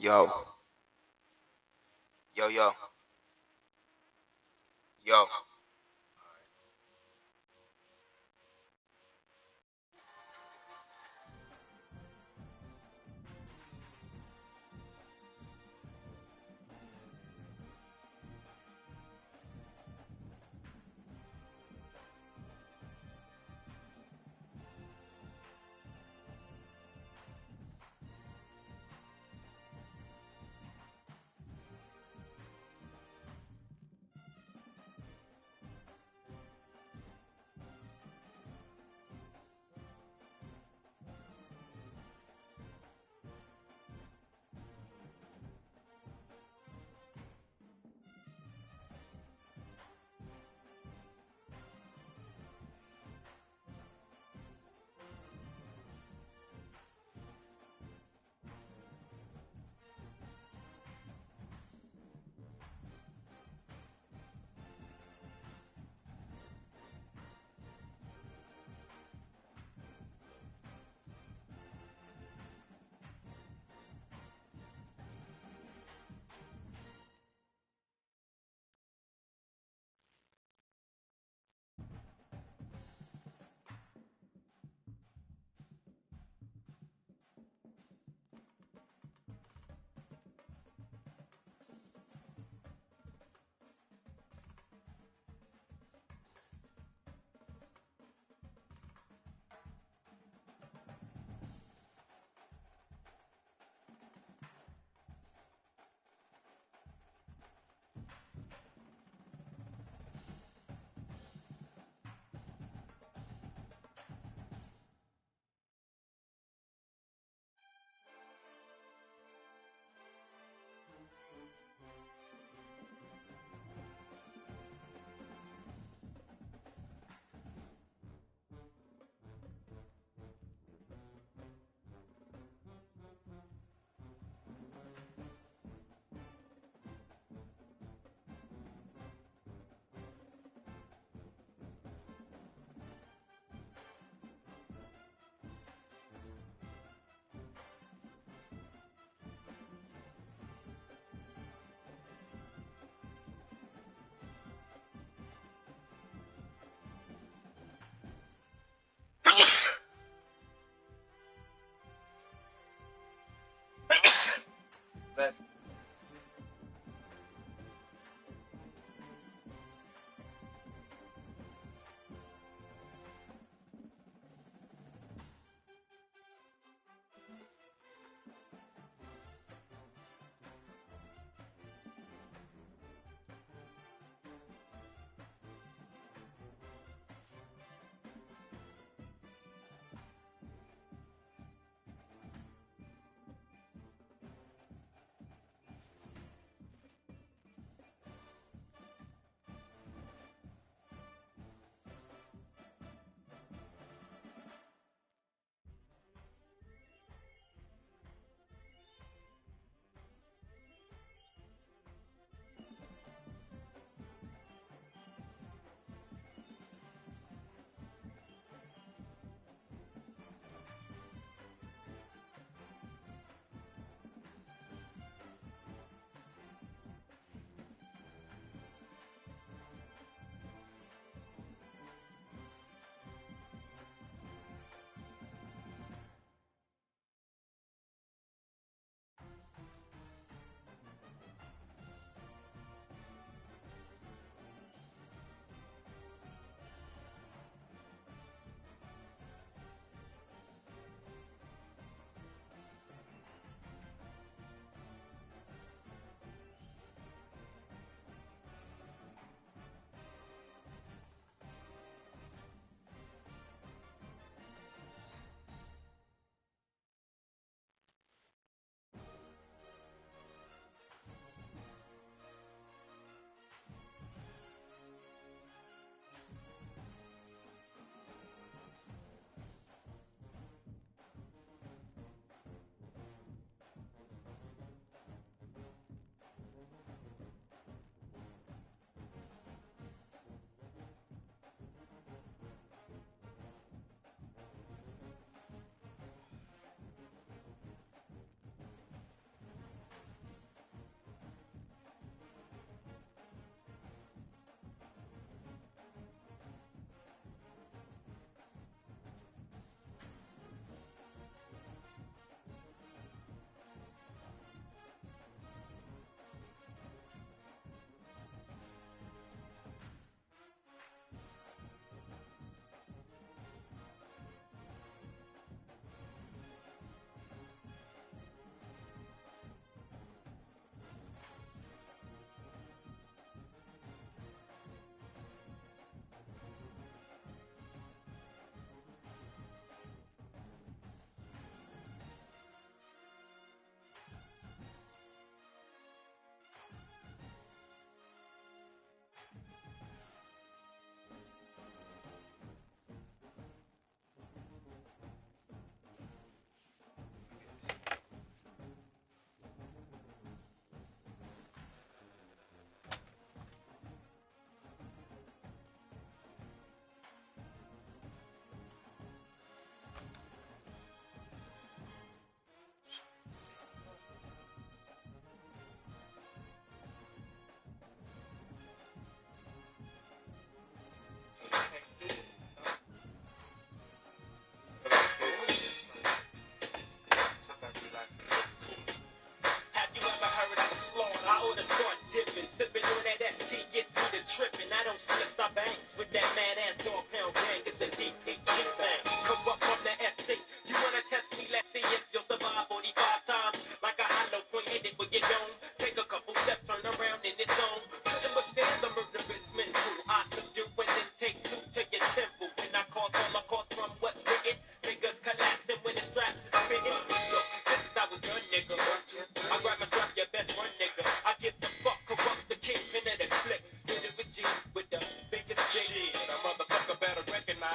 Yo, yo, yo, yo. Let's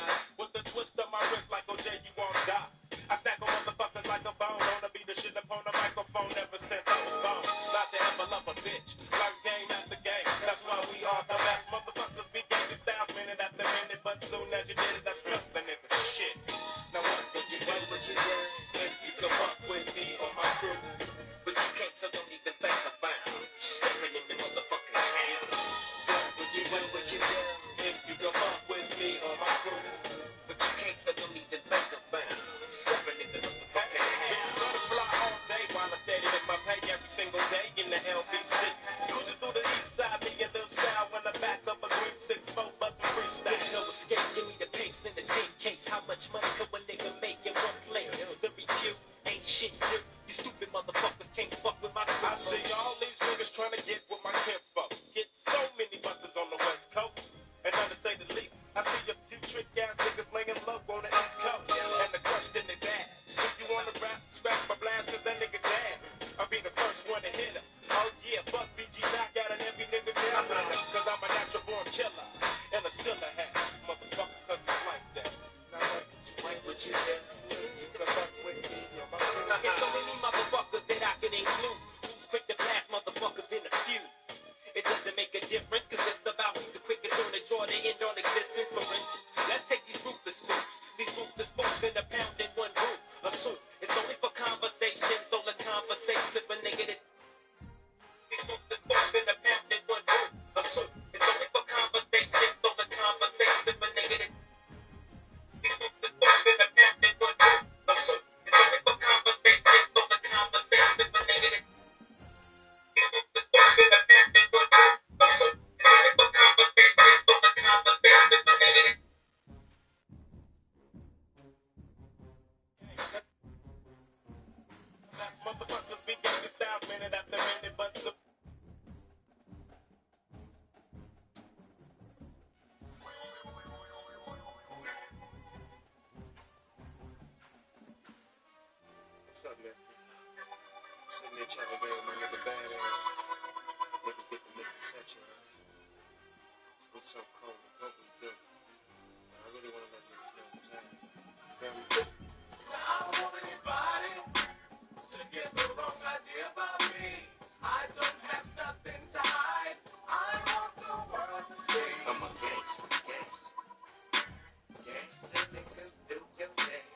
eyes. With the twist of my wrist like OJ, you won't die. I stack on motherfuckers like a bone. Wanna be the shit upon the microphone ever since I was born. Not to ever love a bitch. Like game after game. That's why we are the best. Motherfuckers be gangsta style minute after minute. But soon as you did it, that's just the nigga shit. Now what would you do? What you do? If you come up with me or my crew. But you can't, so don't even think about stepping in the motherfucking house. What would you do? What you do? If you come up with me or my crew. But you can't, so don't even think about stepping in the motherfucking house. Bitch, gonna fly all day while I steady with my pay every single day in the LBC. Cruising through the east side, me a little style when I back up a 364 bustin' freestyle. There's no escape, give me the papes in the 10 case. How much money could a nigga make in one place? The review ain't shit new. You stupid motherfuckers can't fuck with my crew. I see all these niggas trying to get with my kinfolk. Get so many buses on the west coast. And none to say the least, I see a few trick ass niggas laying low on the east coast. And the question is asked, if you wanna rap, scratch my blast, cause that nigga dead. I'll be the first one to hit him. Oh yeah, fuck BG knockout and every nigga down. Cause I'm a natural born killer. And I still a hat. Motherfucker, cause it's like that. Now what you said, you can fuck with me, yo, my crew. Now there's so many motherfuckers that I can include. Who's quick to blast motherfuckers in a few. It doesn't make a difference, cause it's about who's the quickest on the draw to end on existence. For instance, let's take these ruthless moves. These ruthless moves in a pound in one group. Assume it's only for conversation, so let's conversate, slip a nigga that these ruthless moves in a pound in one group. Assume it's only for conversation, so let's conversate, slip a nigga that these ruthless moves in a pound in one group. Assume it's only for conversation, so let's conversate, slip a nigga that these ruthless moves in a pound in one group. Assume it's only for conversation, so let's conversate, slip a nigga that motherfuckers be gangsta style minute after minute, but so what's up, man? Sitting there trying to get my nigga badass. Niggas get the misconception. What's up, Cole? What we do? I really want to let niggas know what's happening. Feel me? I don't want anybody to get the wrong idea about me. I don't have nothing to hide. I want the world to see. I'm a gangster, gangster. Gangsta niggas do your thing.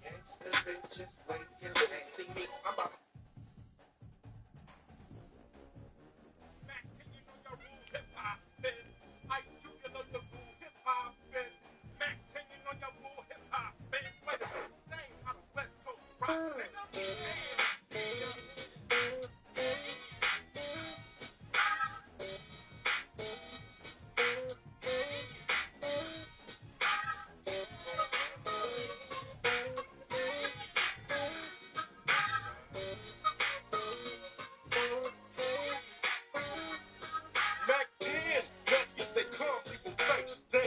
Gangsta bitches, wave your hand. See me, I'm about Mac, can you know your rule hip-hop, man? Ice Cube, you know your rule hip-hop, man. Mac, can you know your rule hip-hop, man? Wait a minute, name how the West Coast rock, nigga. Mac 10, back if they come, people face down.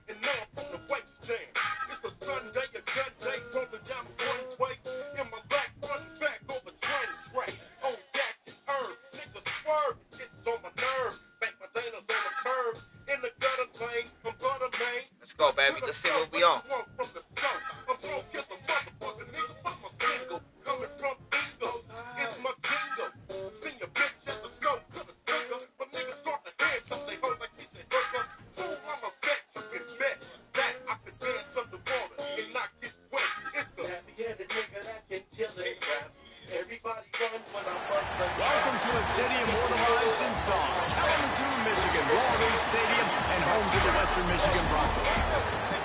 And now I'm from the waist down. It's a Sunday, a gun day, rolling down one way. In my back, running back over train track. On yak and herb, niggas swerve, it's on my nerve. Back my Dana's on the curb. In the gutter lane, I'm butter main. Let's go, baby. Let's see what we on. From the stove. I'm broke as a motherfucker, nigga. Fuck my single. Coming from Bingo. It's my jingle. Sing your bitch at the scope to the trigger. But niggas start to dance up they hoes like he's a hooker. Fool, I'm a vet. You can bet that I can dance underwater and not get wet. It's a city immortalized in song. Kalamazoo, Michigan, Walrus Stadium, and home to the Western Michigan Broncos.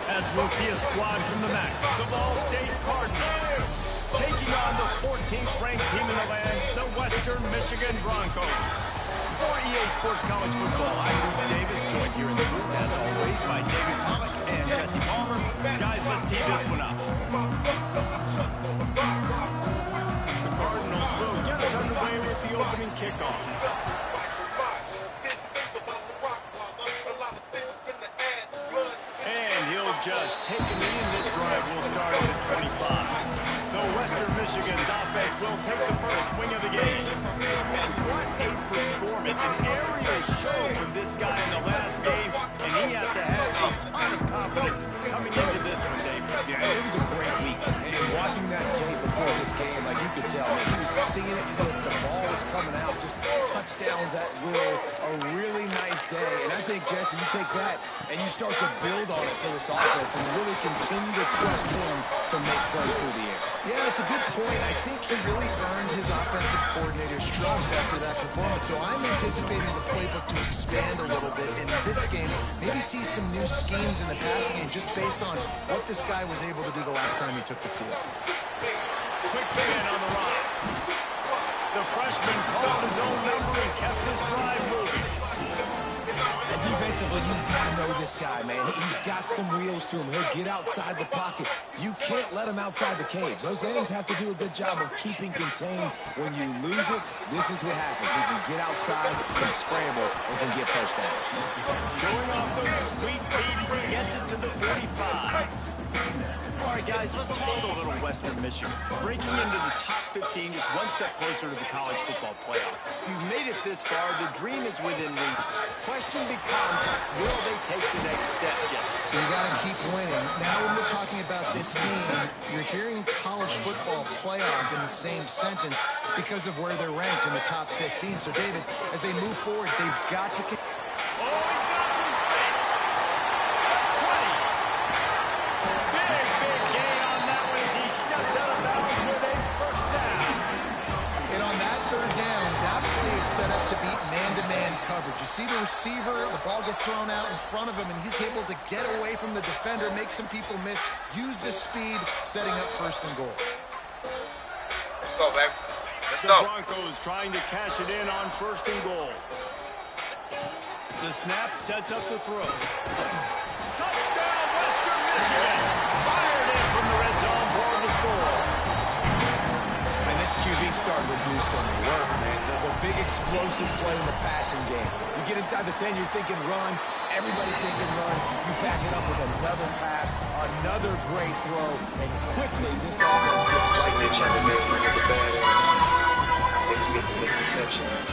As we'll see a squad from the MAC, the Ball State Cardinals, taking on the 14th ranked team in the land, the Western Michigan Broncos. For EA Sports College Football, I'm Bruce Davis, joined here in the booth, as always, by David Pollock and Jesse Palmer. Guys, let's tee this one up. The Cardinals will get us underway with the opening kickoff. And he'll just take a knee, and this drive will start at the 25. So Western Michigan's offense will take the first swing of the game. What a performance, an aerial show from this guy in the last game, and he has to have a ton of confidence coming into this one, David. Yeah, it was a great week, and watching that tape before this game, like you could tell, he was seeing it quick, the ball was coming out, just touchdowns at will, a really nice day, and I think, Jesse, you take that and you start to build on it for this offense and really continue to trust him to make plays through the air. Yeah, it's a good point. I think he really earned his offensive coordinator's trust after that performance. So I'm anticipating the playbook to expand a little bit in this game. Maybe see some new schemes in the passing game just based on what this guy was able to do the last time he took the field. Quick spin on the line. The freshman called his own number and kept his drive moving. And defensively, you've got to know this guy, man. He's got some wheels to him. He'll get outside the pocket. You can't let him outside the cage. Those ends have to do a good job of keeping contained. When you lose it, this is what happens. He can get outside, can scramble, or can get first downs. Showing off those sweet feet as he gets it to the 45. All right, guys, let's talk a little Western Michigan. Breaking into the top 15 is one step closer to the college football playoff. You've made it this far. The dream is within reach. Question becomes, will they take the next step, Jesse? You got to keep winning. Now, when we're talking about this team, you're hearing college football playoff in the same sentence because of where they're ranked in the top 15. So, David, as they move forward, they've got to... Oh, he's got some space. 20. Big gain on that one as he steps out of bounds with a first down. And on that third down, that play is set up to beat man-to-man coverage. You see the receiver, the ball gets thrown out in front of him, and he's able to get away from the defender, make some people miss, use the speed, setting up first and goal. Let's go, baby. Let's The go. Broncos trying to cash it in on first and goal. The snap sets up the throw. Touchdown, Western Michigan! Fired in from the red zone for the score. And this QB starting to do some work, man. The big explosive play in the passing game. You get inside the 10, you're thinking run. Everybody thinking run. You back it up with another pass, another great throw, and quickly this offense gets right They to trying to make one of the bad niggas get the misconception of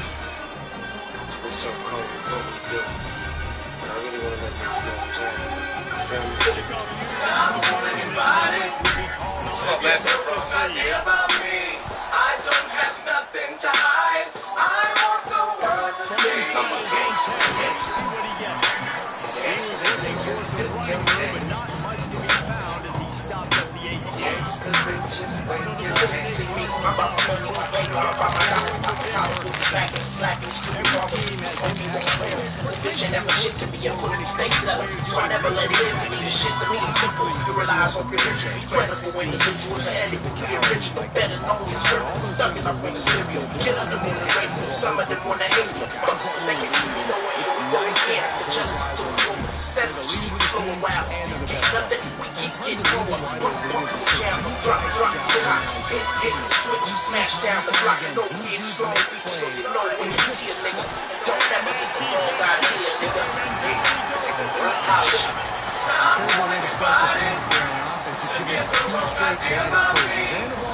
what's so cold, what we do. But I really want to let them know what I'm saying. You feel me? What's up, man? Idea about me. I don't have nothing to hide. I want the world to see. See what he gets. He was looking for some running room, but not much to be found as he stopped at the 18. So the Ball State Cardinals every team has Bitch, never shit to me, a pussy stay seller. So I never let it into me. The shit to me is simple. You relies on credentials. Credible individuals are edible. The original, better known as scribble. Thugging up on the stereo. Killing them on the radio. Some of them on the halo. They can see me know where you go. Yeah, the justice to the moment. Success, the cheat, slow and wild. Nothing, we keep getting over. One jam, drop, hit, switch, smash down the block. No hit, slow, so you know when you see a nigga. Don't ever hit the wrong idea, nigga.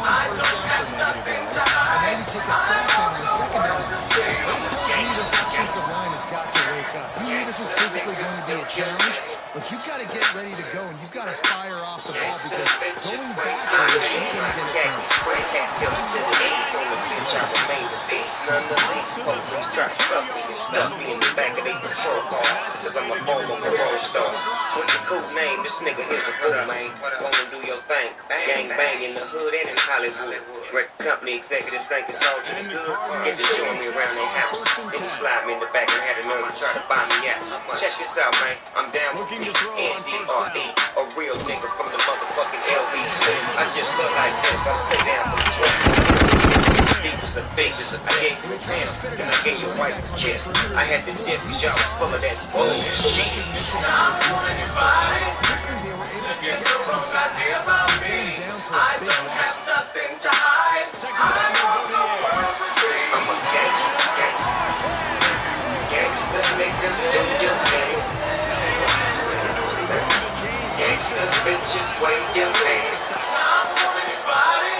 I don't have nothing to hide. And then you take a sack down in the second down. That tells me this offensive line has got to wake up. You know this is physically going to be a challenge, but you've got to get ready to go, and you've got to fire off the ball because going backwards ain't going to khaki spray hat tilted to the ace on the beach. I remain the beast, none the least. Police try to stuff me and stuff me in the back of their patrol car, cause I'm a former parole star. What's your cool name? This nigga here's a fool, man. Wanna do your thing. Gang bang in the hood and in Hollywood. Record company executives think it's all just good. Get to showing me around their house. Then he slide me in the back and had to know to try to buy me out. Check this out, man. I'm down with PNDRE. A real nigga from the motherfucking LBC. I just look like this. I sit down for the truck. Deep as a bitch. I gave you a pimp, and I gave your wife a kiss. I had to dip because y'all was full of that bullshit. Now I want anybody to get the wrong idea about me. I don't have nothing to hide. I want the world to see. I'm a gangster. Gangster niggas do your thing. Gangsta bitches wave your hands. Now I want anybody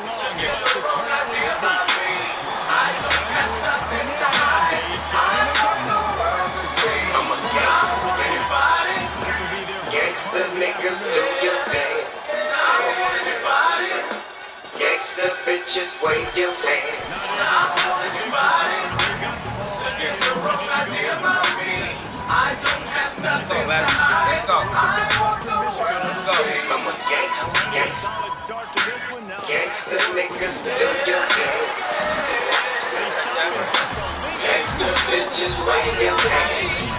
to get the wrong idea about me. I don't have nothing to hide. I want the world to see. I'm a gangster. Anybody? Gangsta niggas do your thing. Now I want anybody Gangsta bitches wave your hands. Now I want anybody to get the wrong idea about me. I don't have nothing to hide. I want the world to see. I'm a gangster. Gangsta niggas do your thing. Gangsta bitches wave your hands.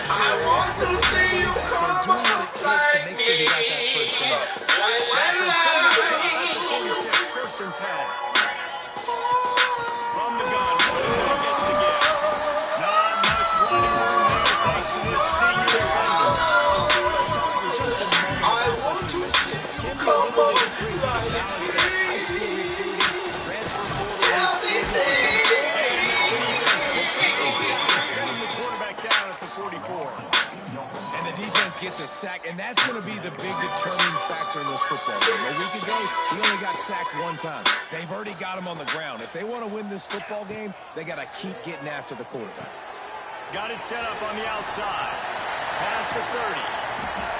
I want to see you come up like me. From the gun, gets to give. Not much running room there thanks to this senior defender. Just a moment. I want to see you come up like me. And the defense gets a sack, and that's going to be the big determining factor in this football game. A week ago, he only got sacked one time. They've already got him on the ground. If they want to win this football game, they got to keep getting after the quarterback. Got it set up on the outside. Past the 30.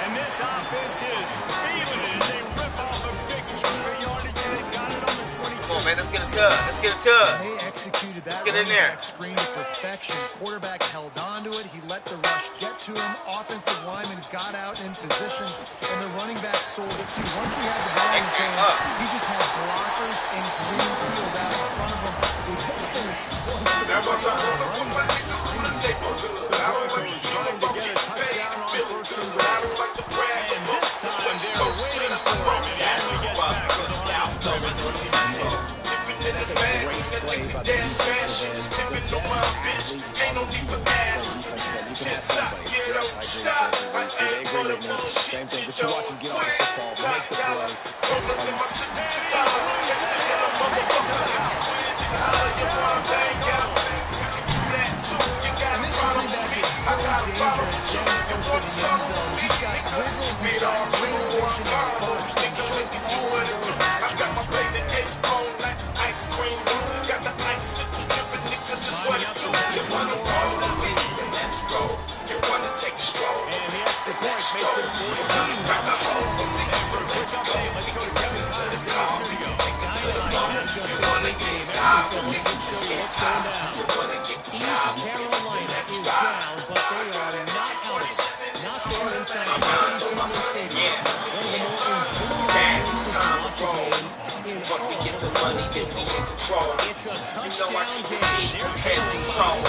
And this offense is feeling it as they rip off a big chunk of yardage, and they got it on the 22. Come on, man, let's get a tug. Let's get a tug. They executed that Get in running there. back screen to perfection. Quarterback held on to it. He let the rush get to him. Offensive lineman got out in position, and the running back sold it too. Once he had the ball in his hands, he just had blockers and green field out in front of him. They put an explosive There was a Broncos trying to get a touchdown on first and goal. And this time they're waiting for him, and he gets back to the line of scrimmage. That's a great play by the defensive end. The best athletes on the field play defensive end. You can ask anybody. Yes, I agree with Jesse. They agree with me. Same thing. But you watch him get off the football, make the play. And this running back is so dangerous down close to the end zone. He's got whistle, he's got great vision and burst. They showed all of those attributes. And the extra point makes it 14. And for a quick update, let's go to Kevin Collins in the studio. East Carolina is down, but they are not out of it. Not there inside the Stadium. One of the more enduring races to watch a game in all of football. It's a touchdown game. They're trailing 7.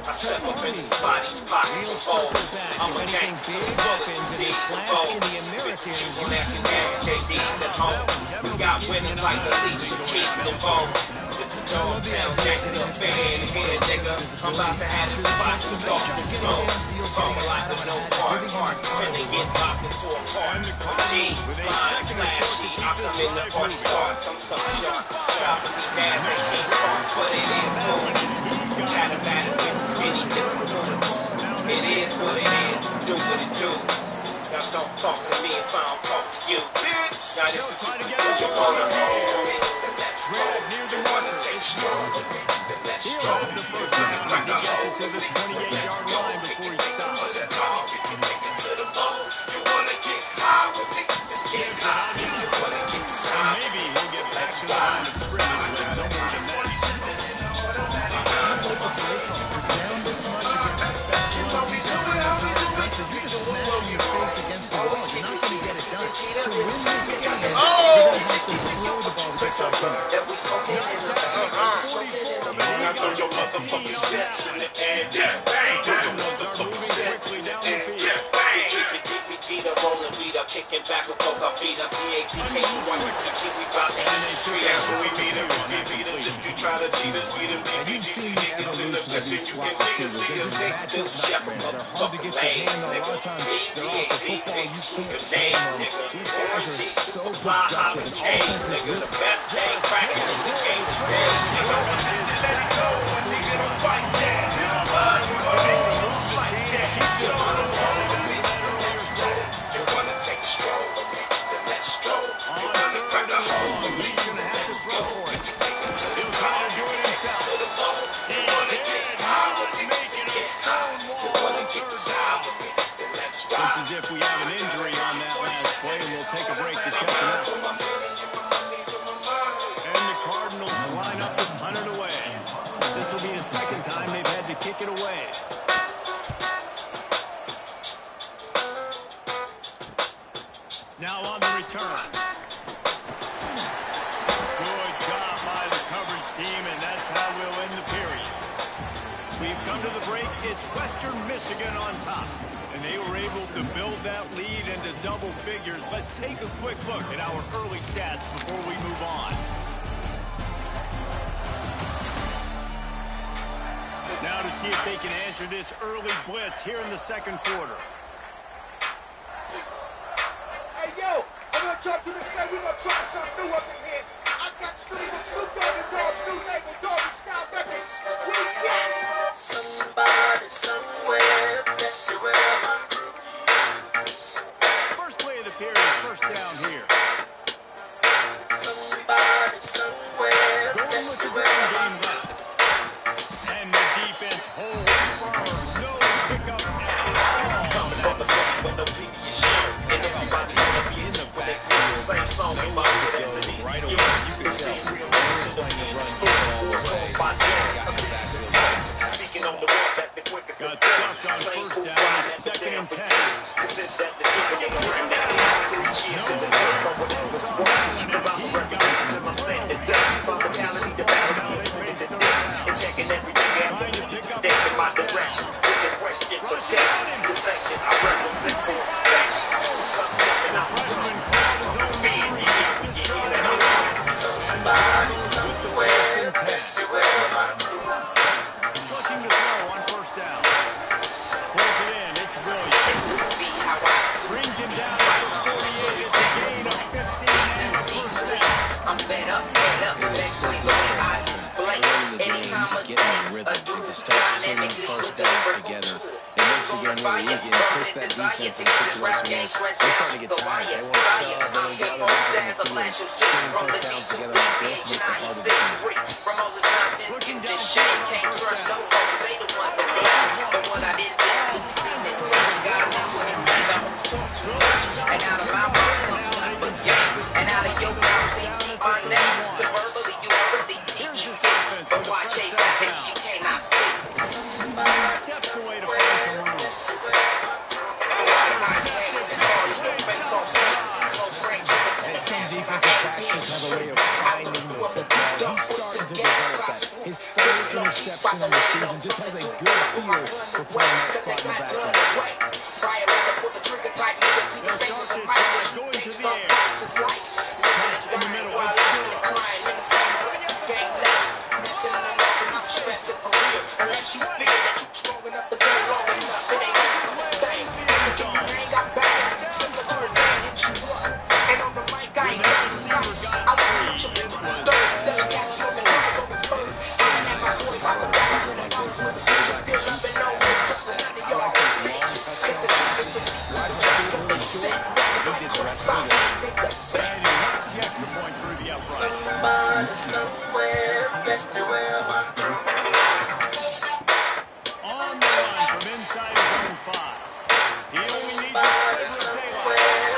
I step up in his body's pockets and fold. I'm a gang, big happens in his class in the American. People asking KD's at home. We got winners like the Leafs, Keith, and Bone. This is Dogtown, gangsta, fan, here, nigga. I'm about to have this spot to dog and smoke. Coming like a no part, and they get locked into a part. G, line, flashy, I come in the party starts. I'm so sharp. Shout to me, dad, they can't talk, but it is cool. Got a bad bitch, skinny, different. It is what it is, do what it do. Now don't talk to me if I don't talk to you. Bitch, now this is what you wanna hold. Red near the marker. strong with me, then let's He'll go. have the first down as he gets it to the 28-yard line before he stops. To the bone, we can take it to the bone. You wanna get high with me? Let's get high. You wanna get And high? maybe he'll get back to the line of scrimmage with no more than that. Down this much against the best run defense in the entire country, you're just smashing your face against the wall. You're not going to get it done. To win this game, you're going to have to throw the ball to get that win. That we smoking in the Now throw your motherfucking sets in the air. Yeah, bang. Throw your motherfucking sets in the air. Yeah, bang. DPG, the rolling weed up, kicking back with both our feet up. DACK, YPG, we bout to hit the street. That's when we beat them. You can beat us if you try to cheat us. We them You've seen DPGC the niggas in the evolution of picture. these You slot can see receivers. us. They're Next just to matchup shepherd. nightmares. They're hard to get your hand on. A lot of times they're off the football. You can't tame them. These guys are so productive. And offenses look The best day cracking in the game today. let it go. A nigga don't fight that. You wanna take strong with me, then let's go. You wanna crack a hole with me, let's go. We can take it to the bone, we can take it to the bone. You wanna get high with me, let's get high. You wanna get high with me, then let's Looks ride. as if we have an injury on that last play, and we'll take a break to check it out. On my money, and my money's on my mind. And the Cardinals line up to punt it away. This will be the second time they've had to kick it away. Now on the return. Good job by the coverage team, and that's how we'll end the period. We've come to the break. It's Western Michigan on top, and they were able to build that lead into double figures. Let's take a quick look at our early stats before we move on. Now to see if they can answer this early blitz here in the second quarter. Hey, yo, I'm gonna talk to this man. We're gonna try something new up in here. I got Snoop Dogg and Dog's new label, Doggy Style Records. What do you got? Somebody somewhere, that's the way I'm First play of the period, first down here. somebody somewhere, Going that's with the the way ground I'm game left. And the defense holds firm. No pickup at all. From the city with no previous show. And everybody wanna be in the backfield. Same song in my head underneath right you. away. You can They tell. see real niggas to the Playing the end. run School game all the was way. called by Jam. Got the backfield. Speaking on the walls, that's the quickest Got of them. stuffed on Same first fools down. riding It's at the second damn and 10. beginning. Consider that the chicken ain't around that last 3 years in the dirt. But whatever's working, cause I'm a representative till I'm standing up. From the mentality, the battle, the put it in the and checking every nigga after me. Step in my direction. With the question, protection, protection. I represent for inspection. Come jumping out the Freshman front. called his own Being number. here, we can hear that I'm somebody somewhere, that's the way I'm Looking to throw on first down. Pulls it in. It's Williams. It's gonna be how I Brings him down to the 48. It's a gain of 15 and a first down. I'm fed up, that's the way I display. Early in the game, Anytime a you get in the day, rhythm. a You dude just start stringing dynamically first with a downs verbal together. tool. It makes the game really easy, and it puts that defense in a situation where they're starting to get tired. They want to sub, they want to get other guys on the field. Stringing first downs together like this makes it hard to defend. From all this nonsense, Looking get this down shit. Can't trust no folks, they the ones that need. But what I didn't do, gotta remember it's like the whole talk too much. And out of my mouth comes nothing but game. And out of your mouth, they see my name. Cause verbally, you already Here's TEC. this offense But with a why first chase after down. you cannot see? Steps away to find some room. And some defensive backs just have a way of finding the football. He's starting to develop that. His third interception of the season just has a good feel for playing that spot in the backfield. They'll start this drive going to the air. Catch in the middle. It's Unless you feel that you're strong enough to go long enough, it ain't gonna bang. If you ain't got bags, simple to hit you up. And on the mic, I ain't got guts. I want you to stir, selling gas, you know, going first. I'm at my 45 with the guys in the house with the switches still best beware of my On the run from inside his own 5. He only needs a sliver of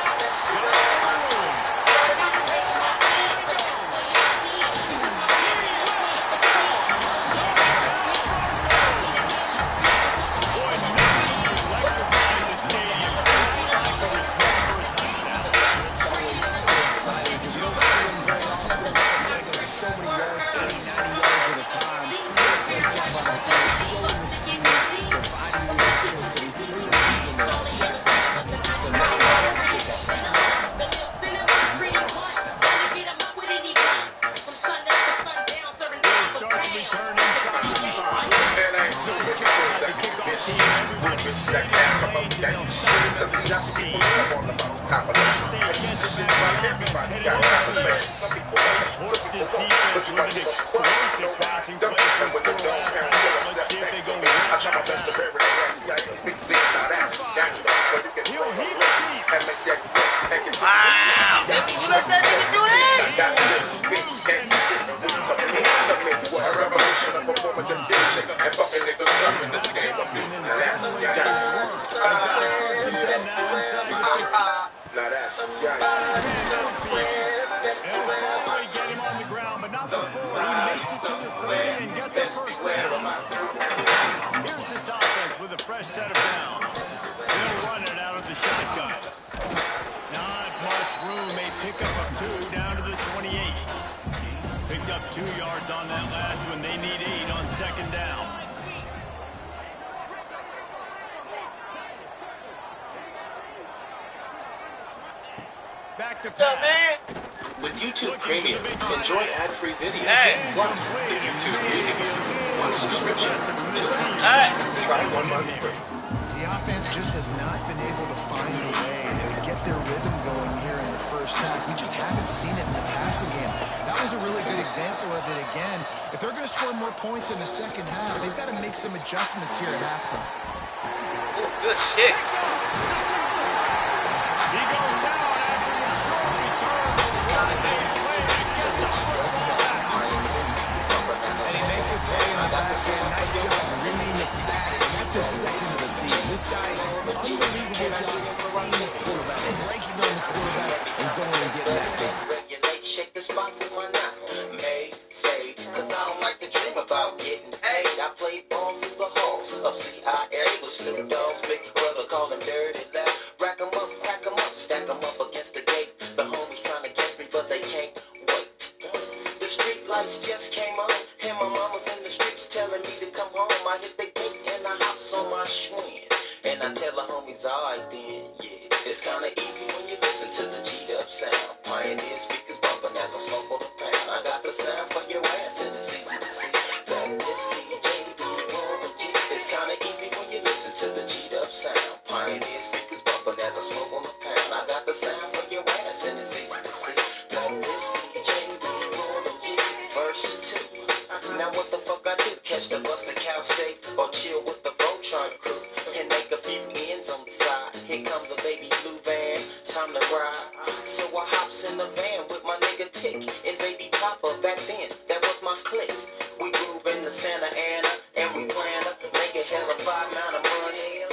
With YouTube Premium, enjoy ad-free videos, plus the YouTube Music. One subscription, 2 apps. Try 1 month free. The offense just has not been able to find a way to get their rhythm going here in the first half. We just haven't seen it in the passing game. That was a really good example of it again. If they're going to score more points in the second half, they've got to make some adjustments here at halftime. Ooh, good shit. He goes down after the short return. And he makes a play in the back end. Nice job reading the pass. That's his second of the season. This guy, unbelievable job seeing the quarterback, breaking on the quarterback, and going and getting that big. Regulate, shake the spot with my knot. May fade, cause I don't like to dream about getting paid. I played ball through the halls of CIS with Snoop Dogg's big brother, call him Dirty Left. Rack 'em up, crack 'em up, stack 'em up against the gate. The homies trying to catch me, but they can't wait. The street lights just came on, and my mama's in the streets telling me to come home. I hit the gate and I hops on my Schwinn, and I tell the homies, alright then, yeah. It's kinda easy when you listen to the G'd up sound. Pioneer speakers bumping as I smoke on the pound. I got the sound for your ass and it's easy to see that this DJ be on the G. It's kinda easy when you listen to the G'd up sound. Pioneer speakers bumping as I smoke on the pound. I got the sound for your ass and it's easy to see that this DJ be on the G. Verse 2. Now what the fuck I do? Catch the bus to Cal State or chill with the Voltron crew and make a few ends on the side. Here comes a baby blue van, time to ride. So I hops in the van with my nigga Tick and baby Papa. Back then, that was my clique. We groove in the Santa Ana and we plan to make a hell of a amount of money.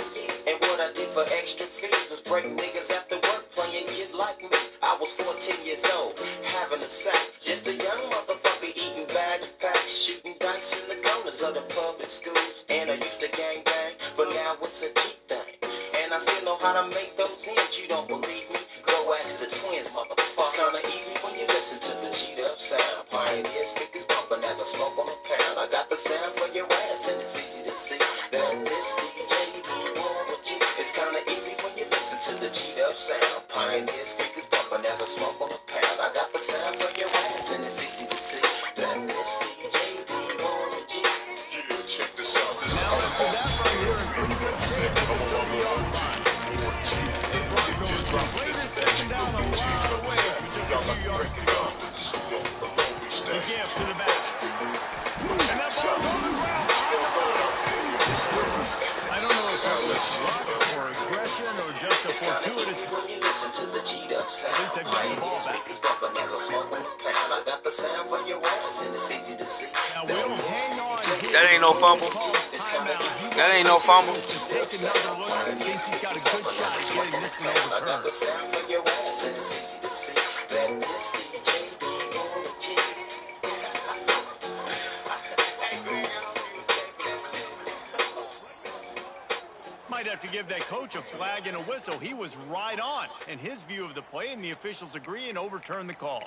And what I did for extra fees was break niggas after work playing Kid Like Me. I was 14 years old, having a sack. Just a young motherfucker eating value packs, shooting dice in the corners of the public schools. And I used to gang bang, but now it's a cheap thing. And I still know how to make those ends. You don't believe me? Go ask the twins, motherfucker. It's kinda easy when you listen to the G'd up sound. Pioneer speakers bumping as I smoke on the pound. I got the sound for your ass and it's easy to see that this DJ be on the G. It's kinda easy when you listen to the G'd up sound. Pioneer speakers bumping as I smoke on the pound. I got the sound for your ass and it's easy to see that this DJ be on the G. Yeah, check this out. This is Now after that run here in pretty good shape at the 30-yard line. The Broncos can play this second down a lot of ways with just a few yards to go. The give to the back. And that ball's on the ground behind the line. I don't know if that was luck or aggression or just a It's kinda fortuitous. easy when you listen to the G'd up sound. At least they've got the ball Pioneers back. make these bumpin' as a smoke on the pound. I got the sound for your ass, and it's easy to see. Now we'll hang on here. That ain't no fumble. Timeout. That ain't no fumble. Take another look. Thinks he's got a good shot at getting this one I got overturned. the sound for your ass, and it's easy to see. That this DJ be on the key. Might have to give that coach a flag and a whistle. He was right on in his view of the play, and the officials agree and overturn the call.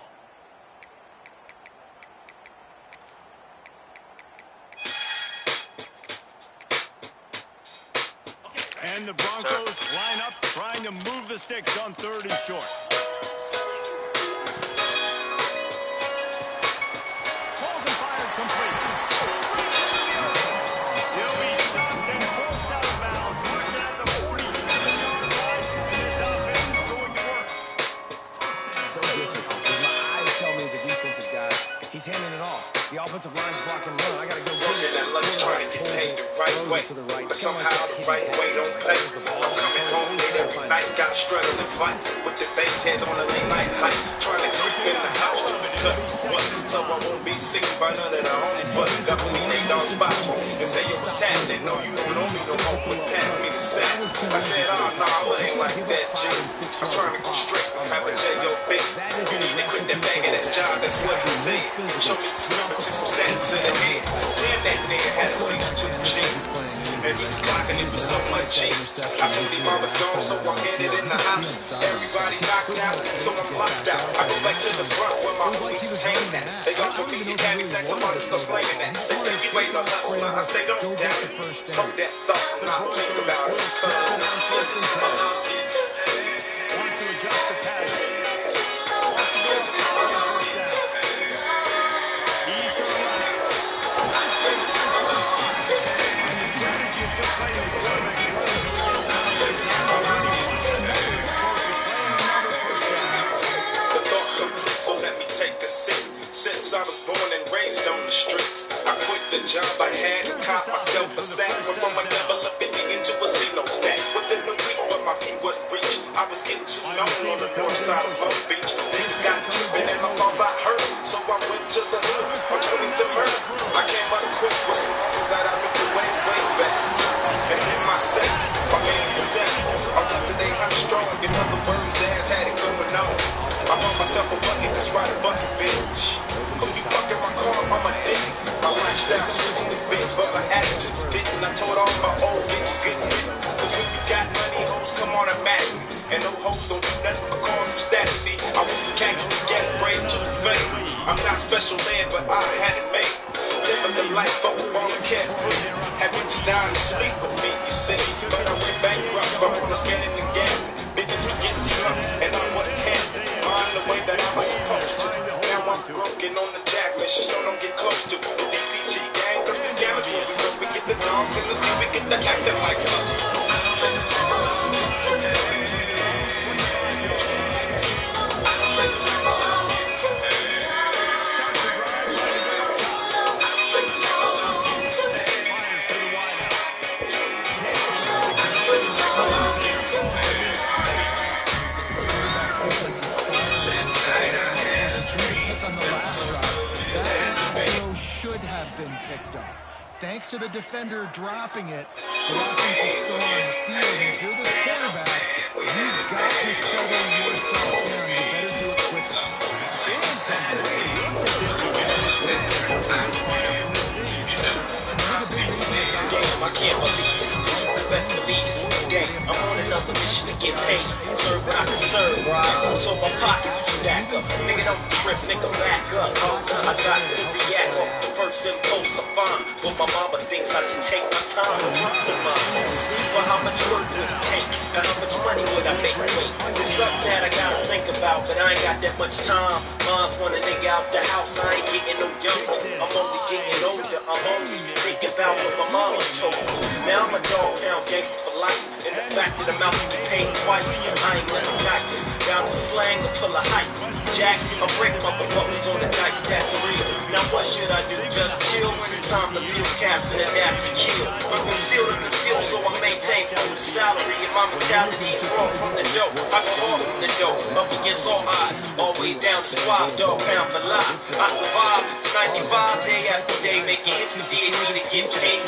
And the Broncos line up, trying to move the sticks on 3rd and short. Balls and fired complete. He'll be stopped and forced out of bounds. Marked at the 47-yard line. And this offense is going to work. So difficult because my eyes tell me as a defensive guy, he's handing it off. The offensive line's blocking run. I got to go get it. That lunch trying to get paid the right way, but somehow the right way don't pay. I'm coming home late every night, got struggling fight with the face heads on a late night hike, trying to creep in the house to cut what, so I won't be seen by none of the homies, but got me radar spot and say yo what's happening. No, you don't know me no more, but pass me the sack. I said, oh no, I ain't like that, G. I'm trying to go straight, have a J.O.B. You need to quit that bag of that job, that's what he said. Show me the scoop and took some satin to the head. Then that nigga had at least 2 G's. And he was clocking it with so much cheese. I told him I was gone, so I'm headed in the house. Everybody knocked out, so I'm locked out. I go back to the front where my homies is hanging at. They gon' put me in candy sacks, so I'm still slanging that. They say you ain't no hustler, I say don't doubt it. Hold that thought and I'll think about it. Wants to adjust the pattern. Wants to go up for the first down. He's going to run it. And the strategy of just letting the quarterback run until he gets out of his another explosive play and another first down. The thoughts complete, so let me take a seat. Since I was born and raised on the streets, I quit the job I had and caught myself a sack. Went from a level of 50 into a C-no stack. Within a week, but my feet wouldn't reach. I was getting too known on the north side of Long Beach. Niggas got tripping and I thought I hurt, so I went to the hood on 23rd. I came unequipped with some homies that I knew way, way back. And in my set, my man was set. I was today I'm strong, in other words, Daz had it going on. I bought myself a bucket, that's right, a bucket, bitch. Cause you fucking my car, I'm a dick. My lifestyle switching the fit, but my attitude didn't. I told all my old bitches get with. Cause when you got money, hoes come automatic. And no hoes don't do nothing but cause some status. See, I went from gangsters, gas braids to the fame. I'm not special ed, but I had it made. Living the life of a baller cat free. Had bitches dying to sleep with me, you see. But I went bankrupt, but I was getting the game. Bitches was getting slumped, and I wasn't happy. Mine the way that I was supposed to. Now I'm broken on the jack mission, so don't get close to the DPG gang. Cause we scammers when we go, we get the dogs in the skin, we get the acting like thugs. Should have been picked up. Thanks to the defender dropping it, the offense is still on the field. And if you're this quarterback, you've got to settle yourself down. You better do it quickly. Damn, I can't believe this. You best believe this. Damn, I'm on another mission to get paid. Serve what I can serve, right? So my pockets will stack up. Nigga, don't trip, nigga, back up. I got to react off the first impulse I find. But my mama thinks I should take my time and work the minds. But how much work would it take? And how much money would I make? Wait, it's something that I gotta think about, but I ain't got that much time. Moms want a nigga out the house, I ain't getting no younger. I'm only getting older, I'm only thinking about what my mama told me. Now I'm a dog pound gangster for life. And the fact that I'm out to get paid twice, I ain't nothing nice. Down the slang or pull a heist. Jack, I'm breaking motherfuckers on the dice, that's real. Now what should I do? Just chill when it's time to build caps and adapt to kill. You conceal the conceal, so I maintain full salary. And my mentality is raw from the dope. I go hard from the dope, up against all odds. Always down the squad, dog pound for life. I survived since 95, day after day, making hits with DAD to get paid.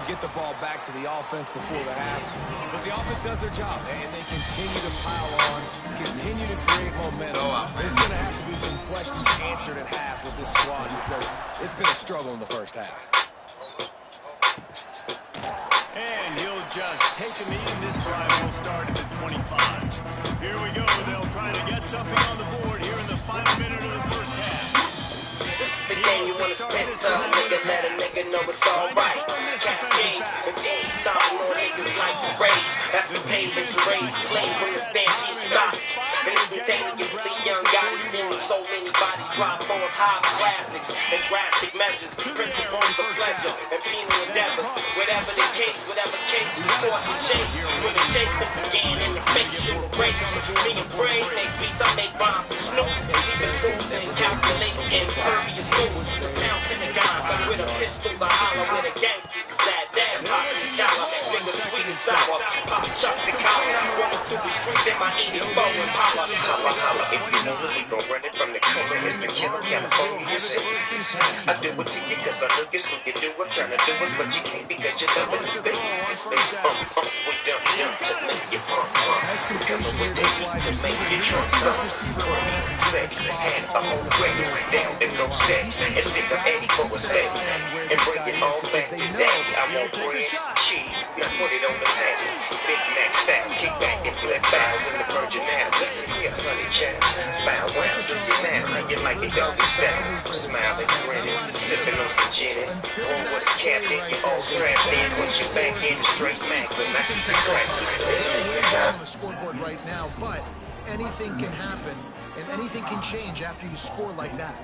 Get the ball back to the offense before the half. But the offense does their job, and they continue to pile on, continue to create momentum. There's going to have to be some questions answered at half with this squad because it's been a struggle in the first half. And he'll just take a knee, and this drive will start at the 25. Here we go. They'll try to get something on the board here in the final minute of the first half. This is the game you want to spend time, nigga. Let a nigga know it's alright. Cascades and chains stomping on niggas like the rage. That's the pain that you raise. Play when the stampede stops. And instantaneously, young guys seen so many bodies drop balls, high classics and drastic measures. Principles of pleasure and penal endeavors. Whatever the case, we fought the chase. When the chase began in the fictional race. Being afraid, make beats, I make rhymes for Snoop. Keeping truth and calculating impervious moves. Pound Pentagon, with a pistol, I holler with a gangster. Sad damn, pop in the collar, fingers sweet and sour. Pop chucks and collars, walking through the streets in my 84 and holla. Holla, holla, if you know it, we gon' run it from the corner. It's the killer, California city. I do it to you cause I look it's what you do. I'm trying to do it, but you can't because you're loving this baby. We done to make you pump. Coming with this to make you trunk sex and a whole radio down to go steady. And stick a Eddie for a steady. And bring it all back today. I want bread, cheese, now put it on the pan. Big Mac stack, kick back and flip bows in the Virgin Ave. Listen here, honey child, bow wow, do you now? How you like it, doggy style? Smiling, grinning, sipping on some gin. Born with a captain, you all strapped in. Put you back in the straight Mac, but not the on the scoreboard right now, but anything can happen and anything can change after you score like that.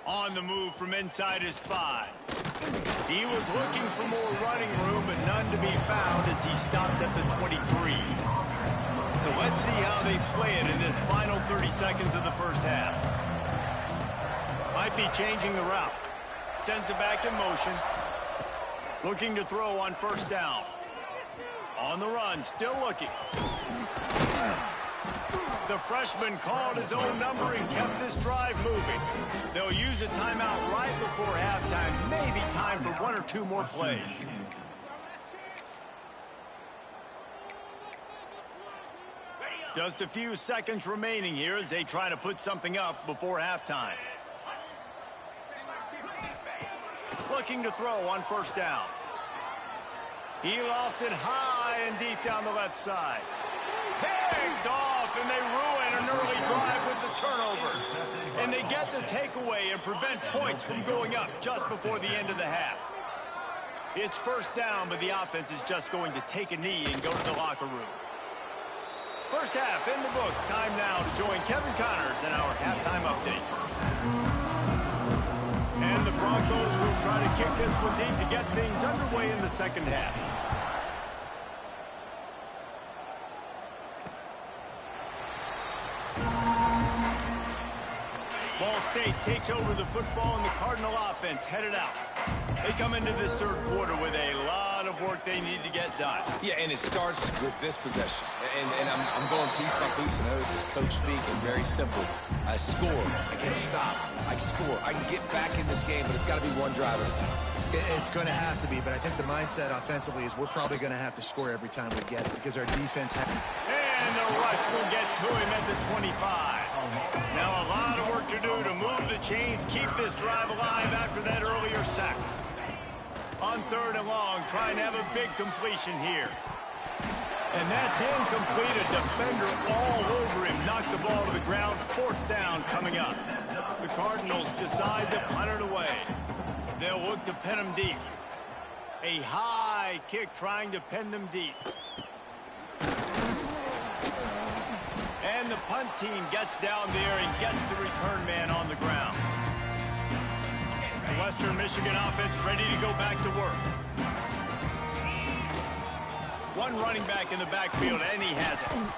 On the move from inside his 5. He was looking for more running room, but none to be found as he stopped at the 23. So let's see how they play it in this final 30 seconds of the first half. Might be changing the route. Sends it back in motion. Looking to throw on first down. On the run, still looking. The freshman called his own number and kept this drive moving. They'll use a timeout right before halftime. Maybe time for 1 or 2 more plays. Just a few seconds remaining here as they try to put something up before halftime. Looking to throw on first down. He lofts it high and deep down the left side. Picked off, and they ruin an early drive with the turnover. And they get the takeaway and prevent points from going up just before the end of the half. It's first down, but the offense is just going to take a knee and go to the locker room. First half in the books. Time now to join Kevin Connors in our halftime update. And the Broncos will try to kick this one deep to get things underway in the second half. Ball State takes over the football, and the Cardinal offense headed out. They come into this third quarter with a lot of work they need to get done. Yeah, and it starts with this possession. And I'm going piece by piece. I know this is coach speaking, very simple. I score, I get a stop, I score. I can get back in this game, but it's got to be one drive at a time. It's going to have to be, but I think the mindset offensively is we're probably going to have to score every time we get it because our defense has... And the rush will get to him at the 25. Now a lot of work to do to move the chains, keep this drive alive after that earlier sack. On 3rd and long, trying to have a big completion here. And that's incomplete. A defender all over him. Knocked the ball to the ground. 4th down coming up. The Cardinals decide to punt it away. They'll look to pin them deep. A high kick trying to pin them deep. And the punt team gets down there and gets the return man on the ground. The Western Michigan offense ready to go back to work. One running back in the backfield, and he has it.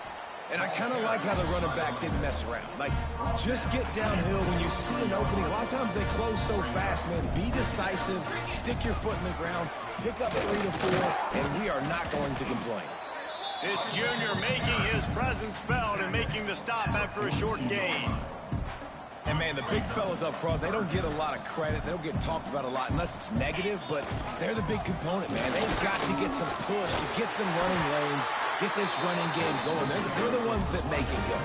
And I kind of like how the running back didn't mess around. Like, just get downhill when you see an opening. A lot of times they close so fast, man. Be decisive, stick your foot in the ground, pick up 3 to 4, and we are not going to complain. This junior making his presence felt and making the stop after a short gain. And, man, the big fellas up front, they don't get a lot of credit. They don't get talked about a lot unless it's negative, but they're the big component, man. They've got to get some push, to get some running lanes, get this running game going. They're the ones that make it go.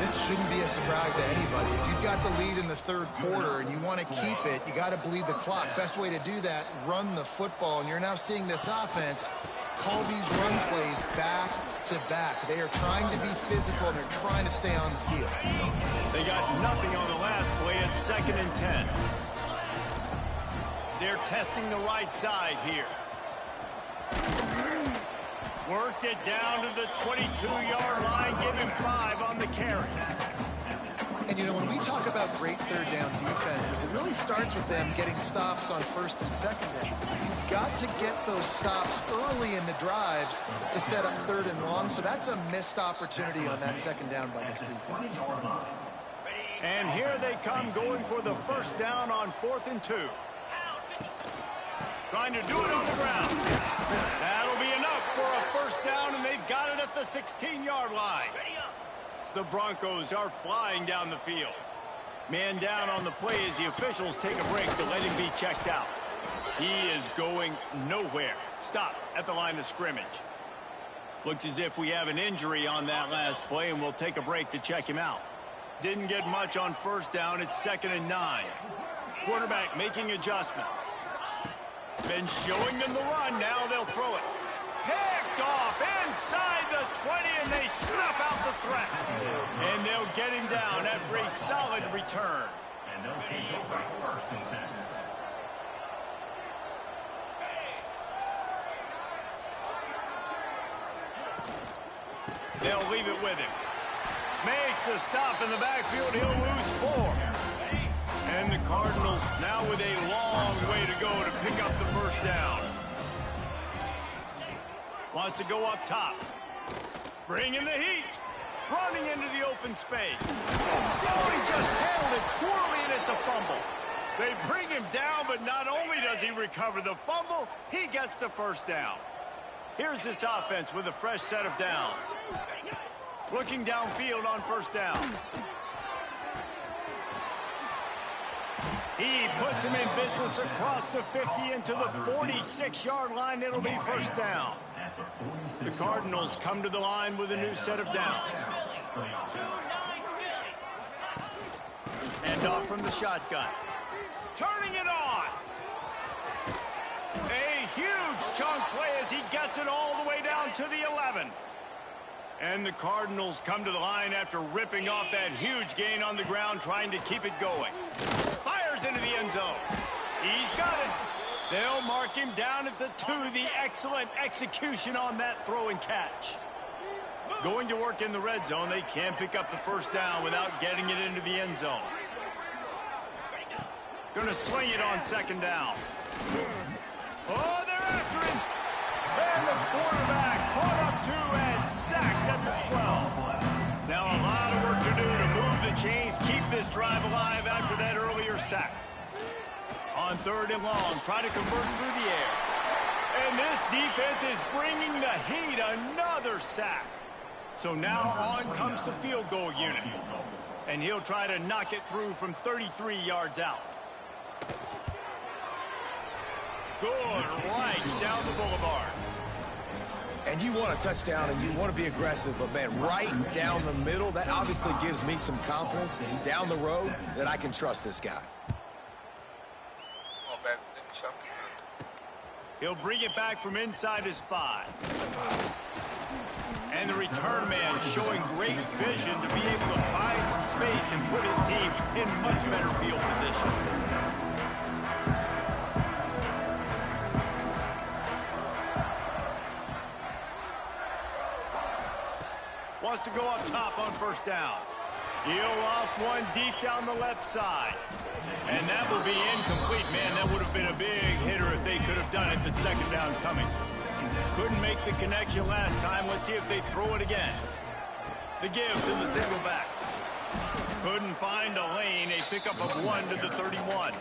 This shouldn't be a surprise to anybody. If you've got the lead in the 3rd quarter and you want to keep it, you got to bleed the clock. Best way to do that, run the football. And you're now seeing this offense call these run plays back to back. They are trying to be physical, and they're trying to stay on the field. They got nothing on the last play. It's 2nd and 10. They're testing the right side here. Worked it down to the 22-yard line. Give him 5 on the carry. And, you know, when we talk about great 3rd down defenses, it really starts with them getting stops on 1st and 2nd down. You've got to get those stops early in the drives to set up 3rd and long, so that's a missed opportunity on that 2nd down by this defense. And here they come going for the 1st down on 4th and 2. Trying to do it on the ground. That'll be enough for a 1st down, and they've got it at the 16-yard line. The Broncos are flying down the field. Man down on the play as the officials take a break to let him be checked out. He is going nowhere. Stop at the line of scrimmage. Looks as if we have an injury on that last play, and we'll take a break to check him out. Didn't get much on 1st down. It's 2nd and 9. Quarterback making adjustments. Been showing them the run. Now they'll throw it. Picked off inside the 20, and they snuff out the threat. And they'll get him down after a solid return. And they'll take over 1st and 10. They'll leave it with him. Makes a stop in the backfield. He'll lose 4. And the Cardinals now with a long way to go to pick up the 1st down. Wants to go up top. Bringing the heat. Running into the open space. Oh, he just handled it poorly, and it's a fumble. They bring him down, but not only does he recover the fumble, he gets the 1st down. Here's this offense with a fresh set of downs. Looking downfield on 1st down. He puts him in business across the 50 into the 46-yard line. It'll be 1st down. The Cardinals come to the line with a new set of downs. And off from the shotgun. Turning it on. A huge chunk play as he gets it all the way down to the 11. And the Cardinals come to the line after ripping off that huge gain on the ground, trying to keep it going. Fires into the end zone. He's got it. They'll mark him down at the 2. The excellent execution on that throw and catch. Going to work in the red zone. They can't pick up the 1st down without getting it into the end zone. Going to swing it on 2nd down. Oh, they're after him. And the quarterback caught up to and sacked at the 12. Now a lot of work to do to move the chains, keep this drive alive after that earlier sack. On 3rd and long, try to convert through the air. And this defense is bringing the heat. Another sack. So now on comes the field goal unit. And he'll try to knock it through from 33 yards out. Good right down the boulevard. And you want a touchdown and you want to be aggressive, but man, right down the middle, that obviously gives me some confidence down the road that I can trust this guy. He'll bring it back from inside his 5. And the return man showing great vision to be able to find some space and put his team in much better field position. Wants to go up top on first down. He'll off one deep down the left side. And that will be incomplete. Man, that would have been a big hitter if they could have done it, but second down coming. Couldn't make the connection last time. Let's see if they throw it again. The give to the single back. Couldn't find a lane. A pickup of 1 to the 31.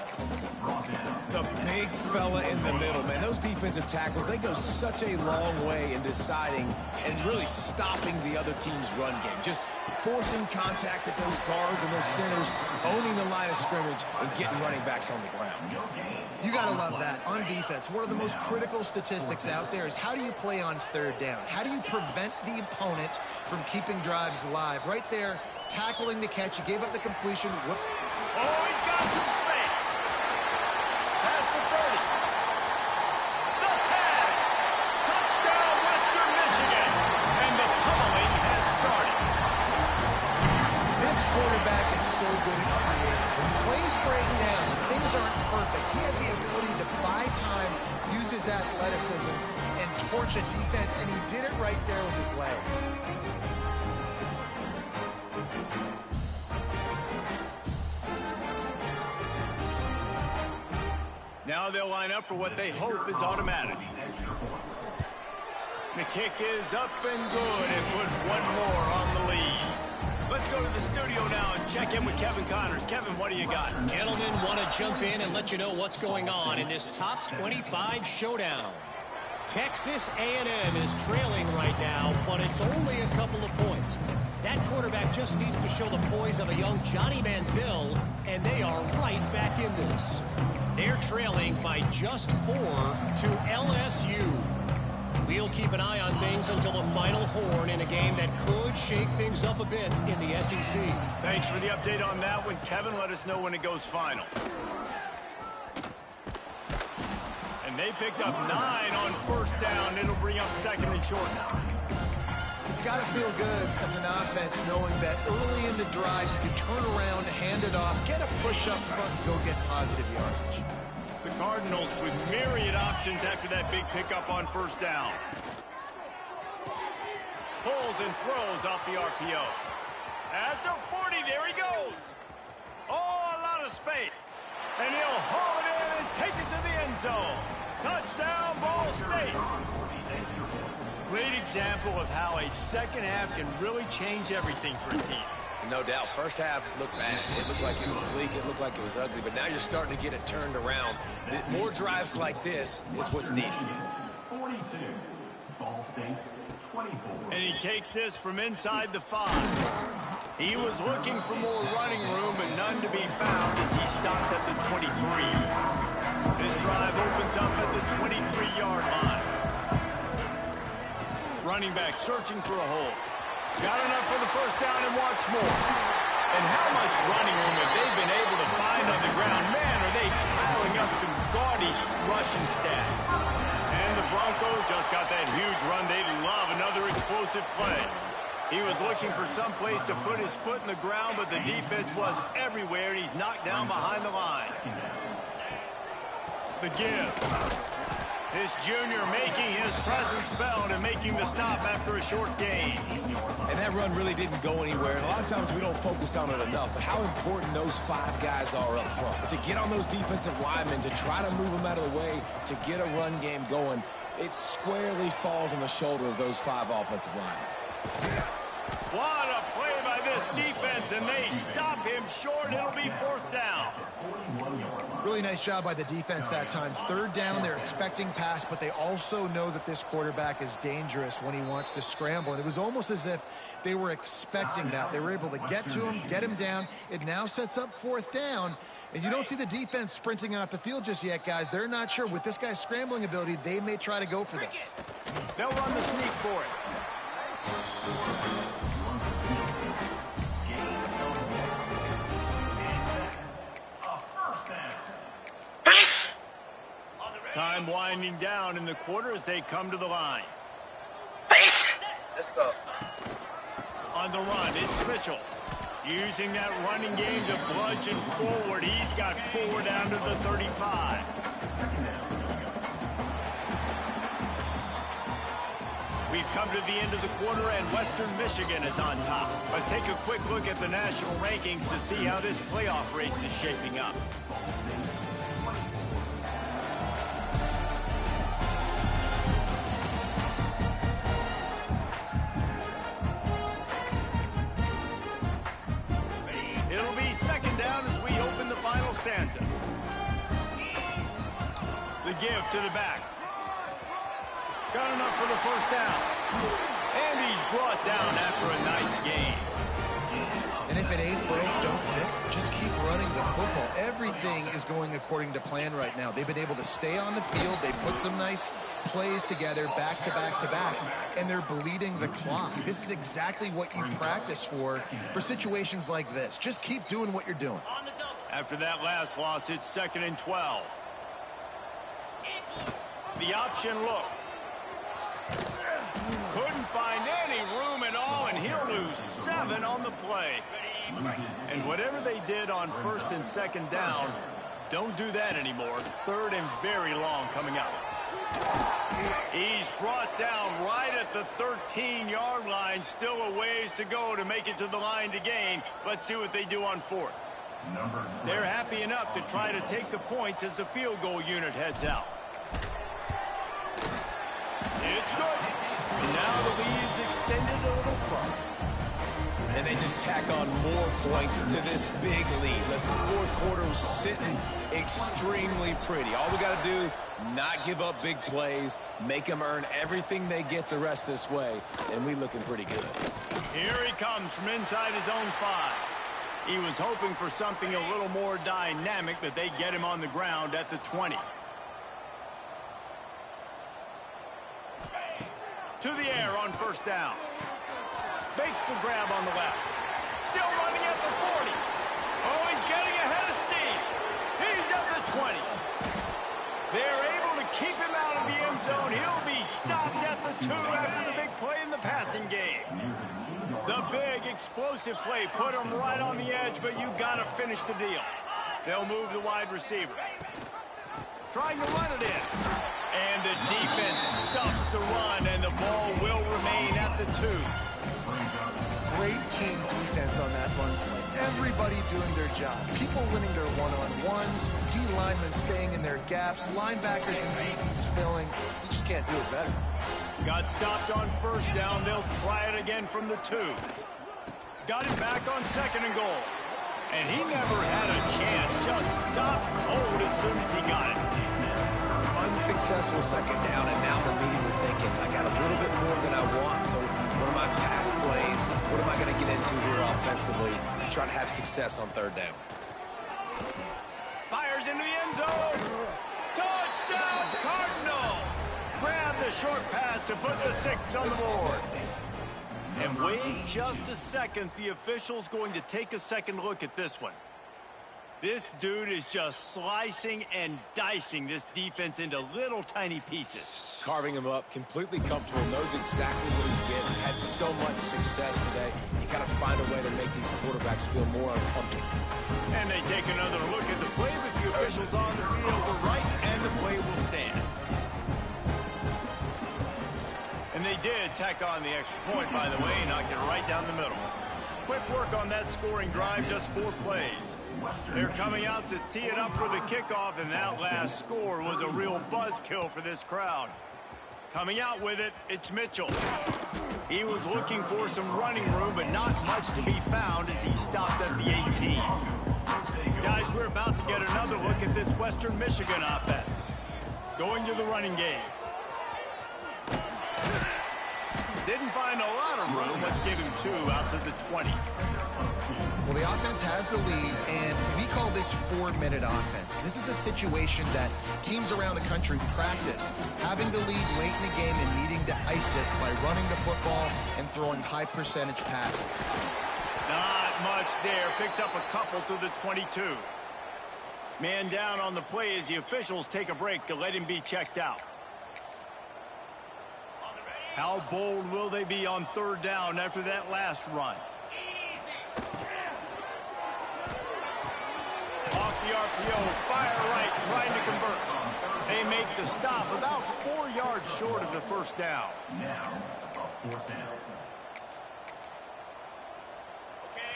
The big fella in the middle, man. Those defensive tackles, they go such a long way in deciding and really stopping the other team's run game. Just forcing contact with those guards and those centers, owning the line of scrimmage, and getting running backs on the ground. You got to love that. On defense, one of the most critical statistics out there is how do you play on third down? How do you prevent the opponent from keeping drives alive? Right there, tackling the catch. You gave up the completion. Whoop. Oh, he's got some space. Past the 30. The tag. Touchdown, Western Michigan. And the pummeling has started. This quarterback is so good at creating. When plays break down, things aren't perfect. He has the ability to buy time, use his athleticism, and torch a defense, and he did it right there with his legs. Now they'll line up for what they hope is automatic. The kick is up and good and put one more on the lead. Let's go to the studio now and check in with Kevin Connors. Kevin, what do you got? Gentlemen, want to jump in and let you know what's going on in this top 25 showdown. Texas A&M is trailing right now, but it's only a couple of points. That quarterback just needs to show the poise of a young Johnny Manziel, and they are right back in this. They're trailing by just 4 to LSU. We'll keep an eye on things until the final horn in a game that could shake things up a bit in the SEC. Thanks for the update on that one, Kevin. Let us know when it goes final. And they picked up 9 on first down. It'll bring up second and short now. It's got to feel good as an offense knowing that early in the drive you can turn around, hand it off, get a push up front, and go get positive yardage. The Cardinals with myriad options after that big pickup on first down. Pulls and throws off the RPO. At the 40, there he goes. Oh, a lot of space. And he'll haul it in and take it to the end zone. Touchdown, Ball State. Great example of how a second half can really change everything for a team. No doubt. First half looked bad. It looked like it was bleak. It looked like it was ugly. But now you're starting to get it turned around. More drives like this is what's needed. 42, Ball State 24. And he takes this from inside the 5. He was looking for more running room, but none to be found as he stopped at the 23. This drive opens up at the 23-yard line. Running back searching for a hole. Got enough for the first down and wants more. And how much running room have they been able to find on the ground? Man, are they piling up some gaudy rushing stats. And the Broncos just got that huge run. They love another explosive play. He was looking for some place to put his foot in the ground, but the defense was everywhere, and he's knocked down behind the line. The give. This junior making his presence felt and making the stop after a short gain. And that run really didn't go anywhere. And a lot of times we don't focus on it enough, but how important those 5 guys are up front. To get on those defensive linemen, to try to move them out of the way, to get a run game going, it squarely falls on the shoulder of those 5 offensive linemen. What a play by this defense, and they stop him short. It'll be fourth down. 41-yard line. Really nice job by the defense that time. Third down, they're expecting pass, but they also know that this quarterback is dangerous when he wants to scramble. And it was almost as if they were expecting that. They were able to get to him, get him down. It now sets up fourth down. And you don't see the defense sprinting off the field just yet, guys. They're not sure. With this guy's scrambling ability, they may try to go for this. They'll run the sneak for it. Time winding down in the quarter as they come to the line. Let's go. On the run, it's Mitchell. Using that running game to bludgeon forward. He's got 4 down to the 35. We've come to the end of the quarter, and Western Michigan is on top. Let's take a quick look at the national rankings to see how this playoff race is shaping up. It'll be second down as we open the final stanza. The give to the back. Got enough for the first down. And he's brought down after a nice gain. And if it ain't broke, don't fix it. Just keep running the football. Everything is going according to plan right now. They've been able to stay on the field. They put some nice plays together back to back to back, and they're bleeding the clock. This is exactly what you practice for situations like this. Just keep doing what you're doing. After that last loss, it's 2nd and 12. The option look. Couldn't find any room at all, and he'll lose 7 on the play. And whatever they did on 1st and 2nd down, don't do that anymore. 3rd and very long coming up. He's brought down right at the 13-yard line. Still a ways to go to make it to the line to gain. Let's see what they do on 4th. They're happy enough to try to take the points as the field goal unit heads out. It's good. And now the lead's extended a little further. And they just tack on more points to this big lead. Listen, fourth quarter was sitting extremely pretty. All we got to do, not give up big plays, make them earn everything they get the rest this way, and we looking pretty good. Here he comes from inside his own 5. He was hoping for something a little more dynamic, but they get him on the ground at the 20. To the air on 1st down. Makes the grab on the left. Still running at the 40. Oh, he's getting ahead of steam. He's at the 20. They're able to keep him out of the end zone. He'll be stopped at the 2 after the big play in the passing game. The big explosive play put him right on the edge, but you got to finish the deal. They'll move the wide receiver. Trying to run it in. And the defense stuffs the run, and the ball will remain at the 2. Great team defense on that run play. Everybody doing their job. People winning their one-on-ones, D-linemen staying in their gaps, linebackers and DBs filling. You just can't do it better. Got stopped on 1st down. They'll try it again from the 2. Got it back on 2nd and goal. And he never had a chance. Just stopped cold as soon as he got it. Unsuccessful 2nd down, and now I'm immediately thinking, I got a little bit more than I want, so what are my pass plays? What am I going to get into here offensively and try to have success on 3rd down? Fires into the end zone. Touchdown, Cardinals! Grab the short pass to put the 6 on the board. And wait just a second. The official's going to take a second look at this one. This dude is just slicing and dicing this defense into little tiny pieces. Carving him up, completely comfortable, knows exactly what he's getting. Had so much success today. You got to find a way to make these quarterbacks feel more uncomfortable. And they take another look at the play with the officials on the field to right, and the play will stand. And they did tack on the extra point, by the way, and knocked it right down the middle. Quick work on that scoring drive, just 4 plays. They're coming out to tee it up for the kickoff, and that last score was a real buzzkill for this crowd. Coming out with it, it's Mitchell. He was looking for some running room, but not much to be found as he stopped at the 18. Guys, we're about to get another look at this Western Michigan offense. Going to the running game. Didn't find a lot of room. Let's give him 2 out to the 20. Well, the offense has the lead, and we call this 4-minute offense. This is a situation that teams around the country practice, having the lead late in the game and needing to ice it by running the football and throwing high-percentage passes. Not much there. Picks up a couple to the 22. Man down on the play as the officials take a break to let him be checked out. How bold will they be on 3rd down after that last run? Off the RPO, fire right, trying to convert. They make the stop about 4 yards short of the 1st down. Now, 4th down.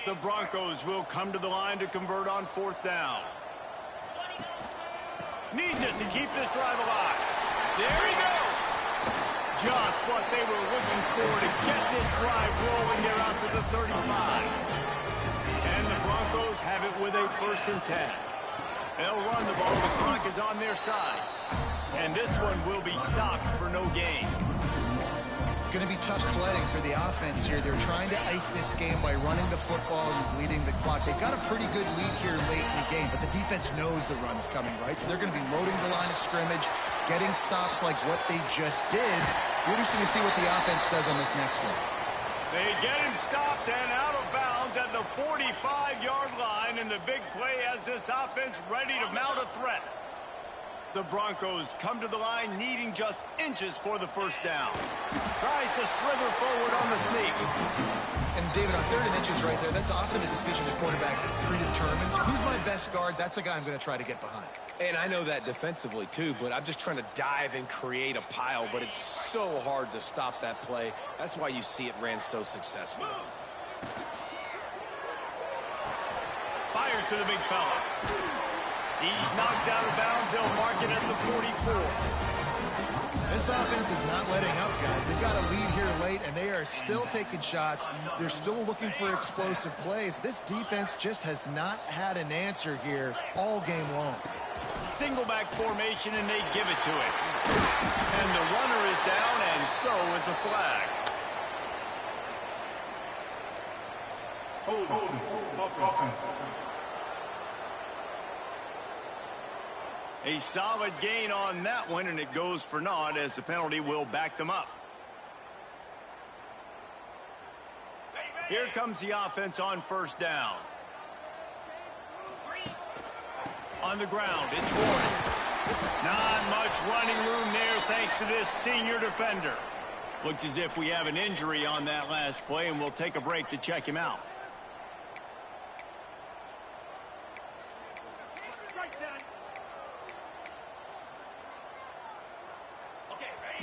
The Broncos will come to the line to convert on 4th down. Needs it to keep this drive alive. There he goes. Just what they were looking for to get this drive rolling there out to the 35. And the Broncos have it with a 1st and 10. They'll run the ball. The clock is on their side. And this one will be stopped for no gain. It's going to be tough sledding for the offense here. They're trying to ice this game by running the football and bleeding the clock. They've got a pretty good lead here late in the game, but the defense knows the run's coming, right? So they're going to be loading the line of scrimmage, getting stops like what they just did. Interesting to see what the offense does on this next one. They get him stopped and out of bounds at the 45-yard line, and the big play has this offense ready to mount a threat. The Broncos come to the line needing just inches for the 1st down. Tries to slither forward on the sneak. And David, on 3rd and inches right there, that's often a decision the quarterback predetermines. Who's my best guard? That's the guy I'm going to try to get behind. And I know that defensively, too, but I'm just trying to dive and create a pile, but it's so hard to stop that play. That's why you see it ran so successfully. Fires to the big fella. He's knocked out of bounds. They'll mark it at the 44. This offense is not letting up, guys. They've got a lead here late, and they are still taking shots. They're still looking for explosive plays. This defense just has not had an answer here all game long. Single back formation, and they give it to it. And the runner is down, and so is a flag. A solid gain on that one, and it goes for naught as the penalty will back them up. Here comes the offense on 1st down. On the ground, it's Ward. Not much running room there thanks to this senior defender. Looks as if we have an injury on that last play, and we'll take a break to check him out.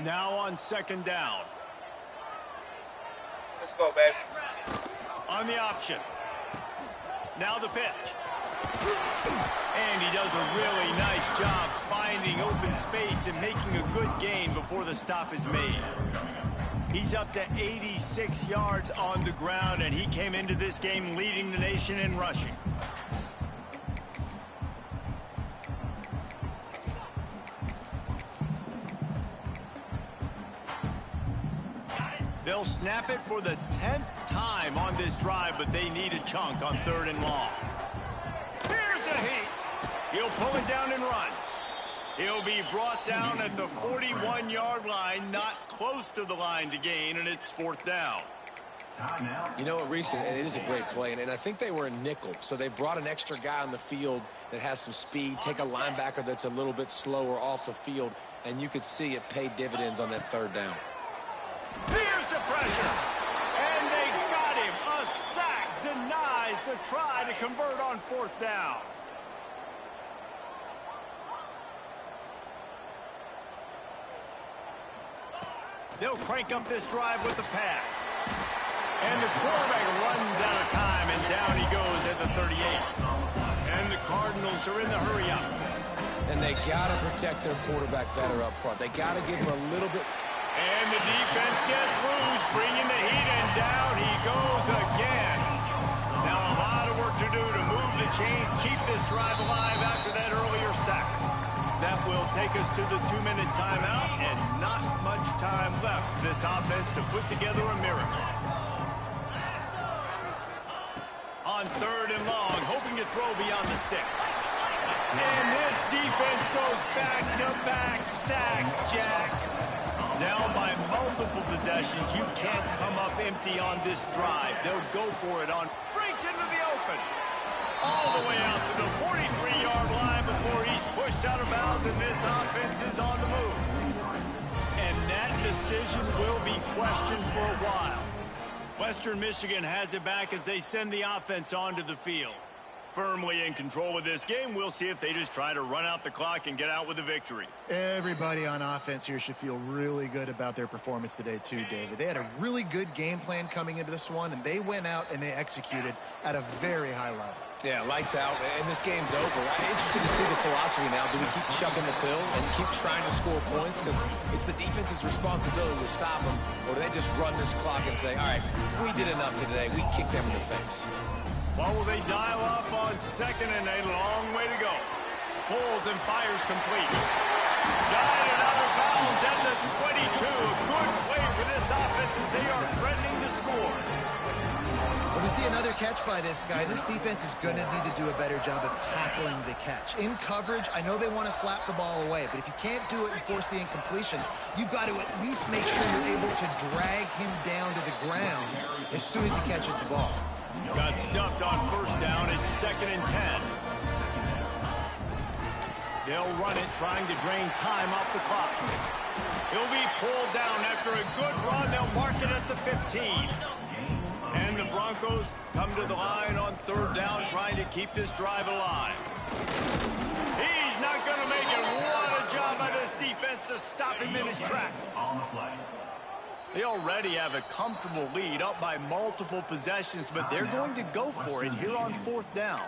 Now on 2nd down. Let's go, baby. On the option. Now the pitch. And he does a really nice job finding open space and making a good gain before the stop is made. He's up to 86 yards on the ground, and he came into this game leading the nation in rushing. They'll snap it for the 10th time on this drive, but they need a chunk on 3rd and long. Here's a heat. He'll pull it down and run. He'll be brought down at the 41-yard line, not close to the line to gain, and it's 4th down. You know what, Reese, it is a great play, and I think they were a nickel, so they brought an extra guy on the field that has some speed, take a linebacker that's a little bit slower off the field, and you could see it pay dividends on that 3rd down. Here's the pressure, and they got him. A sack denies the try to convert on 4th down. They'll crank up this drive with the pass. And the quarterback runs out of time, and down he goes at the 38. And the Cardinals are in the hurry-up. And they got to protect their quarterback better up front. They got to give him a little bit. And the defense gets loose, bringing the heat, and down he goes again. Now a lot of work to do to move the chains keep this drive alive after that earlier sack. That will take us to the 2-minute timeout, and not much time left for this offense to put together a miracle. On 3rd and long, hoping to throw beyond the sticks. And this defense goes back-to-back sack, Jack. Down by multiple possessions, you can't come up empty on this drive. They'll go for it on, breaks into the open. All the way out to the 43-yard line before he's pushed out of bounds, and this offense is on the move. And that decision will be questioned for a while. Western Michigan has it back as they send the offense onto the field. Firmly in control of this game. We'll see if they just try to run out the clock and get out with a victory. Everybody on offense here should feel really good about their performance today too, David. They had a really good game plan coming into this one, and they went out and they executed at a very high level. Yeah, lights out, and this game's over. I'm interested to see the philosophy now. Do we keep chucking the pill and keep trying to score points? Because it's the defense's responsibility to stop them, or do they just run this clock and say, all right, we did enough today. We kicked them in the face. What will they dial up on 2nd and a long way to go? Pulls and fires complete. Guided out of bounds at the 22. A good play for this offense as they are threatening to score. When we see another catch by this guy, this defense is going to need to do a better job of tackling the catch. In coverage, I know they want to slap the ball away, but if you can't do it and force the incompletion, you've got to at least make sure you're able to drag him down to the ground as soon as he catches the ball. Got stuffed on 1st down. It's 2nd and 10. They'll run it, trying to drain time off the clock. He'll be pulled down after a good run. They'll mark it at the 15. And the Broncos come to the line on 3rd down, trying to keep this drive alive. He's not going to make it. What a job by this defense to stop him in his tracks. They already have a comfortable lead, up by multiple possessions, but they're going to go for it here on 4th down.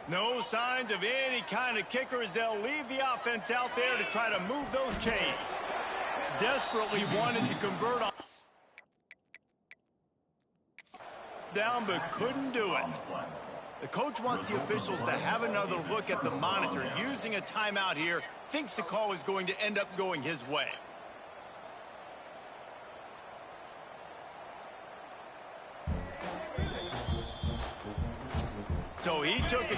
No signs of any kind of kicker as they'll leave the offense out there to try to move those chains. Desperately wanted to convert on down, but couldn't do it. The coach wants the officials to have another look at the monitor. Using a timeout here, thinks the call is going to end up going his way. So he took a...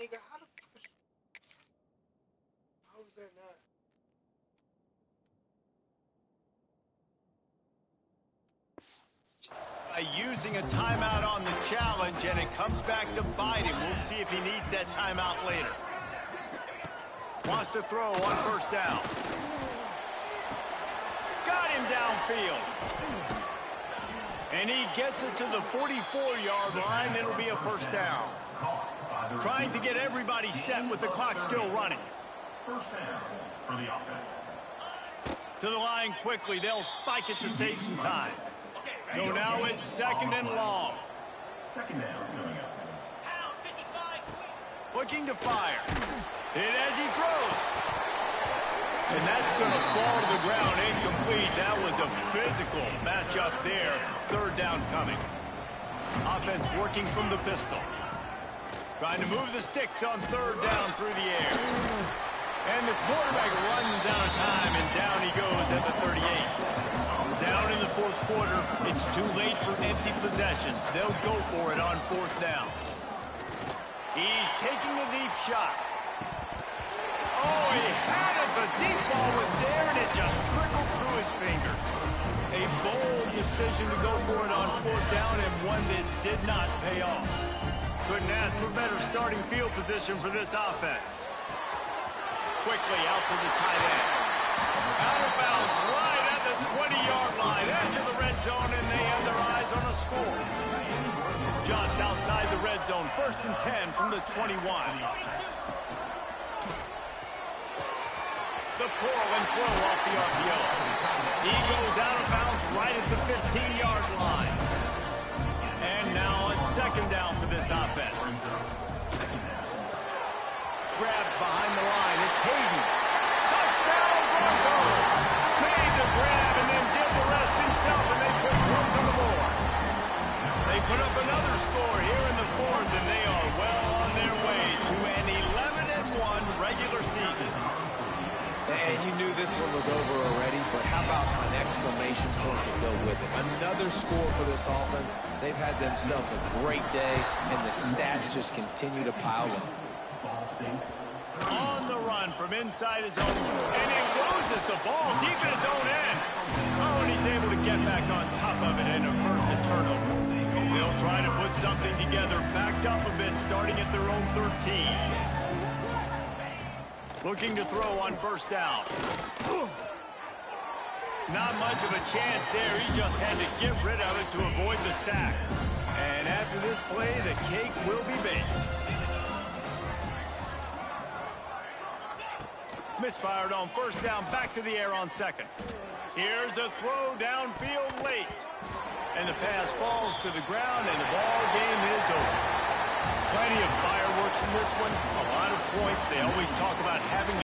Nigga, how is that not? Using a timeout on the challenge, and it comes back to bite him. We'll see if he needs that timeout later. Wants to throw on 1st down. Got him downfield. And he gets it to the 44-yard line. It'll be a 1st down. Trying to get everybody set with the clock still running. 1st down for the offense. To the line quickly. They'll spike it to save some time. So now it's 2nd and long. 2nd down coming up. Looking to fire. Hit as he throws. And that's going to fall to the ground incomplete. That was a physical matchup there. 3rd down coming. Offense working from the pistol. Trying to move the sticks on 3rd down through the air. And the quarterback runs out of time, and down he goes at the 38. Down in the 4th quarter, it's too late for empty possessions. They'll go for it on 4th down. He's taking a deep shot. Oh, he had it. The deep ball was there, and it just trickled through his fingers. A bold decision to go for it on 4th down, and one that did not pay off. Couldn't ask for better starting field position for this offense. Quickly out to the tight end. Out of bounds, right at the 20-yard line, edge of the red zone, and they have their eyes on a score. Just outside the red zone, 1st and 10 from the 21. The pull and throw off the RPO. He goes out of bounds right at the 15-yard line. And now it's 2nd down for this offense. Grabbed behind the line. It's Hayden. Touchdown, Broncos! Made the grab and then did the rest himself, and they put points on the board. exclamation point to go with it. Another score for this offense. They've had themselves a great day, and the stats just continue to pile up. On the run from inside his own, and he loses the ball deep in his own end. Oh, and he's able to get back on top of it and avert the turnover. They'll try to put something together, backed up a bit, starting at their own 13. Looking to throw on first down. Not much of a chance there. He just had to get rid of it to avoid the sack. And after this play, the cake will be baked. Misfired on first down, back to the air on second. Here's a throw downfield late. And the pass falls to the ground, and the ball game is over. Plenty of fireworks in this one. A lot of points. They always talk about having